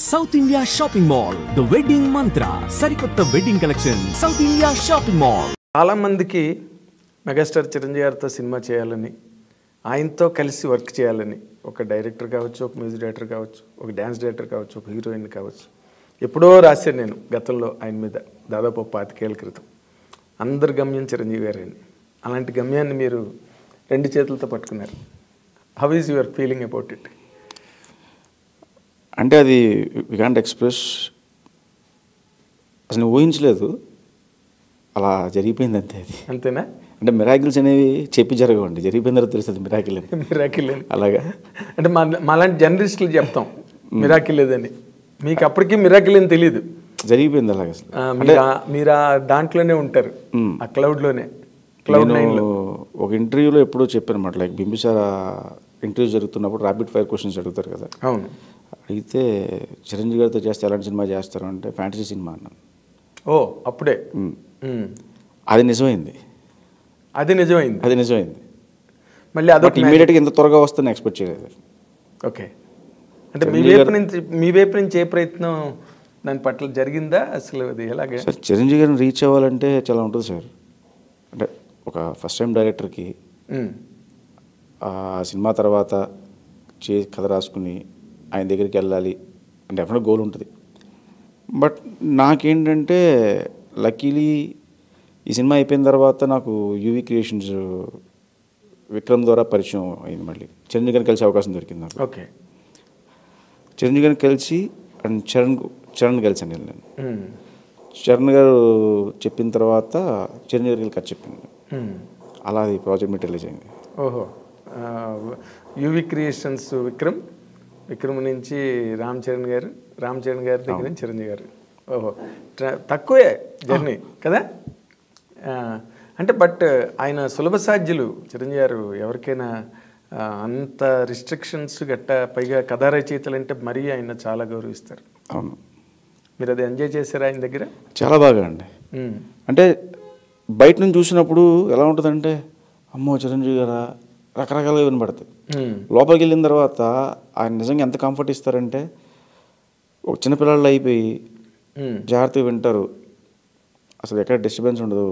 South India shopping mall the wedding మంత్ర సరికొత్త wedding collection south India shopping mall. చాలా మందికి megastar Chiranjeevi గారితో cinema చేయాలని, ఆయనతో కలిసి వర్క్ చేయాలని, ఒక డైరెక్టర్ కావచ్చు, ఒక మ్యూజిక్ డైరెక్టర్ కావచ్చు, ఒక డ్యాన్స్ డైరెక్టర్ కావచ్చు, ఒక హీరోయిన్ కావచ్చు. ఎప్పుడో రాశాను నేను గతంలో ఆయన మీద, దాదాపు 25 ఏళ్ల క్రితం. అందరి గమ్యం చిరంజీవి గారని. అలాంటి గమ్యాన్ని మీరు 2 చేతులతో పట్టుకున్నారు. How is your feeling about it? అంటే అది వి కాంట్ ఎక్స్ప్రెస్. అసలు ఊహించలేదు, అలా జరిగిపోయింది అంతే. అది అంతేనా? అంటే మిరాకిల్స్ అనేవి చెప్పి జరగవండి, జరిగిపోయిన తర్వాత తెలుస్తుంది మిరాకిల్ అని. మిరాకిల్ అని అలాగా అంటే మాలాంటి జర్నలిస్టులు చెప్తాం మిరాకిల్ లేదని. మీకు అప్పటికీ మిరాకిల్ అని తెలియదు, జరిగిపోయింది అలాగే. అసలు మీరు ఆ దాంట్లోనే ఉంటారు, ఆ క్లౌడ్లోనే. క్లౌడ్ నైన్లో ఒక ఇంటర్వ్యూలో ఎప్పుడో చెప్పాను అనమాట, లైక్ బింబిసార ఇంటర్వ్యూ జరుగుతున్నప్పుడు ర్యాపిడ్ ఫైర్ క్వశ్చన్స్ అడుగుతారు కదా. అవును. అడిగితే చిరంజీవి గారితో చేస్తే ఎలాంటి సినిమా చేస్తారు అంటే ఫ్యాంటసీ సినిమా అన్నాను. ఓ అప్పుడే అది నిజమైంది. అది నిజమైంది మళ్ళీ అదొక ఇమీడియట్గా ఇంత త్వరగా వస్తుందని ఎక్స్పెక్ట్ చేయలేదు. ఓకే, అంటే మీ వైపు నుంచి ఏ ప్రయత్నం దాని పట్ల జరిగిందా అసలు? అది ఎలాగే సార్ చిరంజీవి గారిని రీచ్ అవ్వాలంటే చాలా ఉంటుంది సార్. అంటే ఒక ఫస్ట్ టైం డైరెక్టర్కి ఆ సినిమా తర్వాత కథ రాసుకుని ఆయన దగ్గరికి వెళ్ళాలి అంటే డెఫినెట్ గోల్ ఉంటుంది. బట్ నాకేంటంటే లక్కీలీ ఈ సినిమా అయిపోయిన తర్వాత నాకు యూవీ క్రియేషన్స్ విక్రమ్ ద్వారా పరిచయం అయింది. మళ్ళీ చిరంజీవి గారిని కలిసే అవకాశం దొరికింది నాకు. ఓకే, చిరంజీవి గారిని కలిసి అండ్ చరణ్ కలిసాను నేను. చరణ్ గారు చెప్పిన తర్వాత చిరంజీవి గారికి కథ చెప్పింది. అలా అది ప్రాజెక్ట్ మెటీరియల్ అయింది. ఓహో, యూవీ క్రియేషన్స్ విక్రమ్ నుంచి రామ్ చరణ్ గారి దగ్గర నుంచి చిరంజీవి గారు. ఓహో, తక్కువే జర్నీ కదా. అంటే బట్ ఆయన సులభ సాధ్యులు చిరంజీవి గారు. ఎవరికైనా అంత రిస్ట్రిక్షన్స్ గట్ట, పైగా కథా రచయితలు అంటే మరీ ఆయన చాలా గౌరవిస్తారు. అవును, మీరు అది ఎంజాయ్ చేశారు ఆయన దగ్గర? చాలా బాగా అండి. అంటే బయట నుంచి చూసినప్పుడు ఎలా ఉంటుందంటే, అమ్మో చిరంజీవి గారా రకరకాలుగా వినపడుతుంది. లోపలికి వెళ్ళిన తర్వాత ఆయన నిజంగా ఎంత కంఫర్ట్ ఇస్తారంటే, ఒక చిన్నపిల్లలు అయిపోయి జాగ్రత్తగా వింటారు, అసలు ఎక్కడ డిస్టర్బెన్స్ ఉండదు,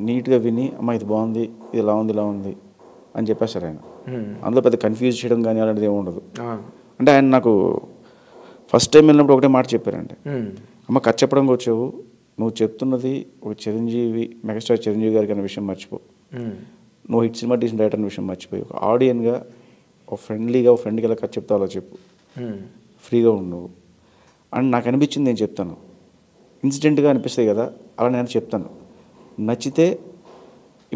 నీట్గా విని అమ్మ ఇది బాగుంది, ఇది ఇలా ఉంది అని చెప్పేస్తారు ఆయన. అందులో పెద్ద కన్ఫ్యూజ్ చేయడం కానీ అలాంటిది ఏమి ఉండదు. అంటే ఆయన నాకు ఫస్ట్ టైం వెళ్ళినప్పుడు ఒకటే మాట చెప్పారండి, అమ్మ కథ చెప్పడానికి వచ్చావు, నువ్వు చెప్తున్నది ఒక మెగాస్టార్ చిరంజీవి గారికి అనే విషయం మర్చిపో, నువ్వు హిట్ సినిమా తీసిన డైరెక్టర్ అనే విషయం మర్చిపోయి ఒక ఆడియన్గా, ఒక ఫ్రెండ్లీగా, ఒక ఫ్రెండ్కి ఎలా కథ చెప్తావు అలా చెప్పు, ఫ్రీగా ఉండవు అని నాకు అనిపించింది. నేను చెప్తాను, ఇన్సిడెంట్గా అనిపిస్తాయి కదా, అలా నేను చెప్తాను, నచ్చితే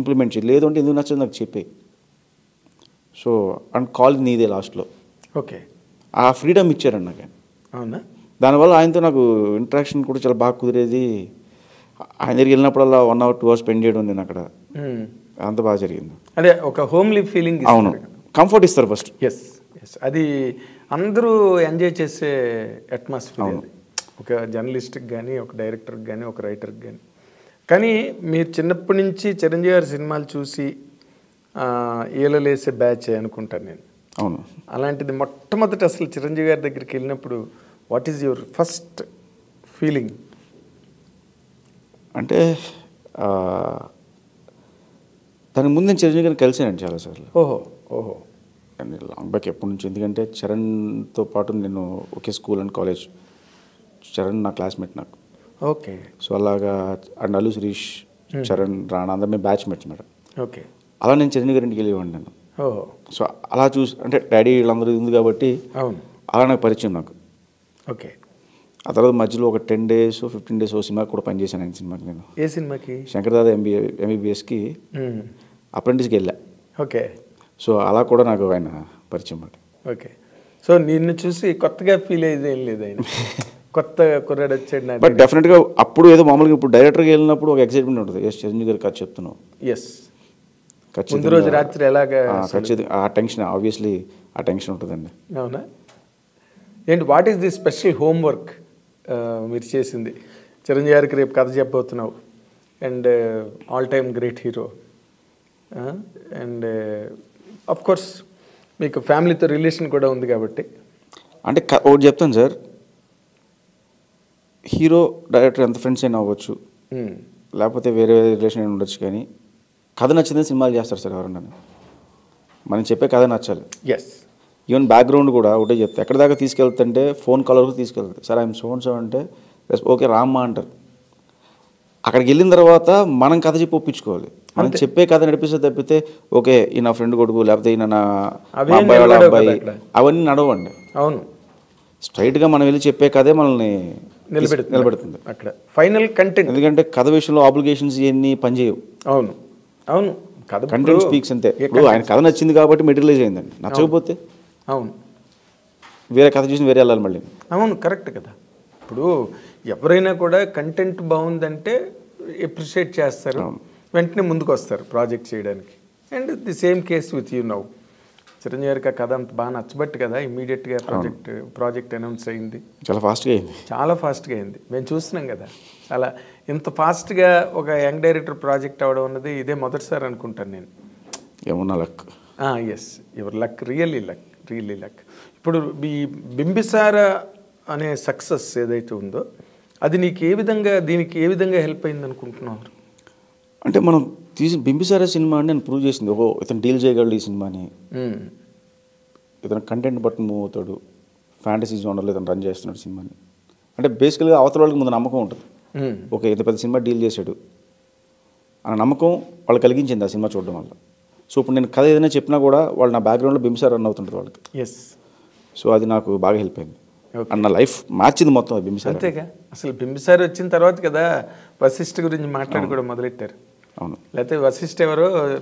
ఇంప్లిమెంట్ చేయి, లేదు అంటే ఎందుకు నచ్చదు నాకు చెప్పే. సో అండ్ కాల్ నీదే లాస్ట్లో. ఓకే, ఆ ఫ్రీడమ్ ఇచ్చారండి నాకు. అవునా? దానివల్ల ఆయనతో నాకు ఇంటరాక్షన్ కూడా చాలా బాగా కుదిరేది. ఆయన దగ్గరికి వెళ్ళినప్పుడల్లా 1 hour 2 hours స్పెండ్ చేయడం నేను అక్కడ, అంత బాగా జరిగింది. అదే ఒక హోమ్లీ ఫీలింగ్. అవును, కంఫర్ట్ ఇస్తారు ఫస్ట్. ఎస్, అది అందరూ ఎంజాయ్ చేసే అట్మాస్ఫియర్. ఒక జర్నలిస్ట్కి కానీ, ఒక డైరెక్టర్కి కానీ, ఒక రైటర్కి కానీ. కానీ మీరు చిన్నప్పటి నుంచి చిరంజీవి గారి సినిమాలు చూసి ఏలలేసే బ్యాచ్ అనుకుంటాను నేను. అవును. అలాంటిది మొట్టమొదట అసలు చిరంజీవి గారి దగ్గరికి వెళ్ళినప్పుడు what is your first feeling? అంటే దానికి ముందు నేను చిరంజీవి గారిని కలిసానండి చాలాసార్లు. ఓహో అండ్ లాంగ్ బ్యాక్ ఎప్పటి నుంచి, ఎందుకంటే చరణ్తో పాటు నేను ఒకే స్కూల్ అండ్ కాలేజ్. చరణ్ నా క్లాస్మేట్ నాకు. ఓకే. సో అలాగా అండ్ అల్లు శిరీష్, చరణ్, రాణా అందరూ మేము బ్యాచ్మేట్స్ మేడం. ఓకే. అలా నేను చిరంజీవి గారి ఇంటికి వెళ్ళేవాడిని నేను. ఓహో. సో అలా చూసి, అంటే డాడీ వీళ్ళందరూ ఉంది కాబట్టి అవును, అలా నాకు పరిచయం నాకు. ఓకే. ఆ తర్వాత మధ్యలో ఒక 10 days 15 days ఓ సినిమాకి కూడా పనిచేశాను ఆయన సినిమాకి నేను. ఏ సినిమాకి? శంకర్దాదా MBBSకి అప్రెంటిస్కి వెళ్ళా. ఓకే. సో అలా కూడా నాకు ఆయన పరిచయం మాట. ఓకే. సో నిన్ను చూసి కొత్తగా ఫీల్ అయ్యేది ఏం లేదు ఆయన, కొత్త కుర్రాడు వచ్చాడు నాకు. బట్ డెఫినెట్గా అప్పుడు ఏదో మామూలుగా, ఇప్పుడు డైరెక్టర్కి వెళ్ళినప్పుడు ఒక ఎక్సైట్మెంట్ ఉంటుంది. ఎస్ చిరంజీవి గారు కథ చెప్తున్నావు. ఎస్, ముందు రోజు రాత్రి ఎలాగా ఖచ్చితంగా ఆ టెన్షన్, ఆబ్వియస్లీ ఆ టెన్షన్ ఉంటుందండి. అవునా? ఏంటి, what is the special homework మీరు చేసింది? చిరంజీవి గారికి రేపు కథ చెప్పబోతున్నావు, and all time great hero, and of course మీకు ఫ్యామిలీతో రిలేషన్ కూడా ఉంది కాబట్టి. అంటే ఒకటి చెప్తాను సార్, హీరో డైరెక్టర్ ఎంత ఫ్రెండ్స్ అయినా అవ్వచ్చు, లేకపోతే వేరే రిలేషన్ అయినా ఉండొచ్చు, కానీ కథ నచ్చిందని సినిమాలు చేస్తారు సార్ ఎవరన్నా. మనం చెప్పే కథ నచ్చాలి. ఎస్. ఈవెన్ బ్యాక్గ్రౌండ్ కూడా ఒకటే చెప్తే ఎక్కడి దాకా తీసుకెళ్తుంటే ఫోన్ కాల్ వరకు తీసుకెళ్తుంది. సార్ ఐఎమ్ సో అంటే ఓకే రామ్మా అంటారు. అక్కడికి వెళ్ళిన తర్వాత మనం కథ చెప్పి ఒప్పించుకోవాలి. మనం చెప్పే కథ నడిపిస్తే తప్పితే ఓకే ఈ నా ఫ్రెండ్ కొడుకు లేకపోతే ఈయన నా అబ్బాయి వాళ్ళ అబ్బాయి అవన్నీ నడవండి. అవును, స్ట్రైట్గా మనం వెళ్ళి చెప్పే కథే మనల్ని నిలబెడుతుంది అక్కడ ఫైనల్ కంటెంట్. ఎందుకంటే కథ విషయంలో ఆబ్లిగేషన్స్ ఇవన్నీ పనిచేయవు. అవును అవును, కథ కంటెంట్ స్పీక్స్ అంతే. ఇప్పుడు ఆయన కథ నచ్చింది కాబట్టి మెటీరియలైజ్ అయిందండి, నచ్చకపోతే అవును వేరే కథ చూసి వేరే వెళ్ళాలి మళ్ళీ. అవును కరెక్ట్ కదా. ఇప్పుడు ఎవరైనా కూడా కంటెంట్ బాగుందంటే ఎప్రిషియేట్ చేస్తారు, వెంటనే ముందుకు వస్తారు ప్రాజెక్ట్ చేయడానికి. And the same case with you now. Chiranjeevi గారికి ఆ కథ అంత బాగా నచ్చబట్టి కదా ఇమ్మీడియట్గా ప్రాజెక్ట్ అనౌన్స్ అయింది. చాలా ఫాస్ట్గా అయింది. చాలా ఫాస్ట్గా అయింది. మేము చూస్తున్నాం కదా. అలా ఇంత ఫాస్ట్గా ఒక యంగ్ డైరెక్టర్ ప్రాజెక్ట్ అవ్వడం అన్నది ఇదే మొదటిసారి అనుకుంటాను నేను. ఏమన్నా luck. Yes, your luck, really luck. ఇప్పుడు ఈ బింబిసార అనే సక్సెస్ ఏదైతే ఉందో అది నీకు దీనికి ఏ విధంగా హెల్ప్ అయింది అనుకుంటున్నారు? అంటే మనం తీసి బింబిసార సినిమా అని నేను ప్రూవ్ చేసింది. ఓహో ఇతను డీల్ చేయగలడు ఈ సినిమాని, ఇతను కంటెంట్ బట్టి మూవ్ అవుతాడు, ఫ్యాంటసీ జోనర్లో ఇతను రన్ చేస్తున్నాడు సినిమాని. అంటే బేసికల్గా అవతల వాళ్ళకి ముందు నమ్మకం ఉంటుంది. ఓకే ఇంత పెద్ద సినిమా డీల్ చేశాడు అన్న నమ్మకం వాళ్ళు కలిగించింది ఆ సినిమా చూడడం వల్ల. సో ఇప్పుడు నేను కథ ఏదైనా చెప్పినా కూడా వాళ్ళు నా బ్యాక్గ్రౌండ్లో బింబిసార రన్ అవుతుంటుంది వాళ్ళకి. ఎస్. సో అది నాకు బాగా హెల్ప్ అయింది. అన్న లైఫ్ మార్చింది మొత్తం బింబిసార. అంతేగా, అసలు బింబిసార వచ్చిన తర్వాత కదా వశిష్ఠ గురించి మాట్లాడి కూడా మొదలెట్టారు. అవును, లేకపోతే వశిష్ఠ ఎవరో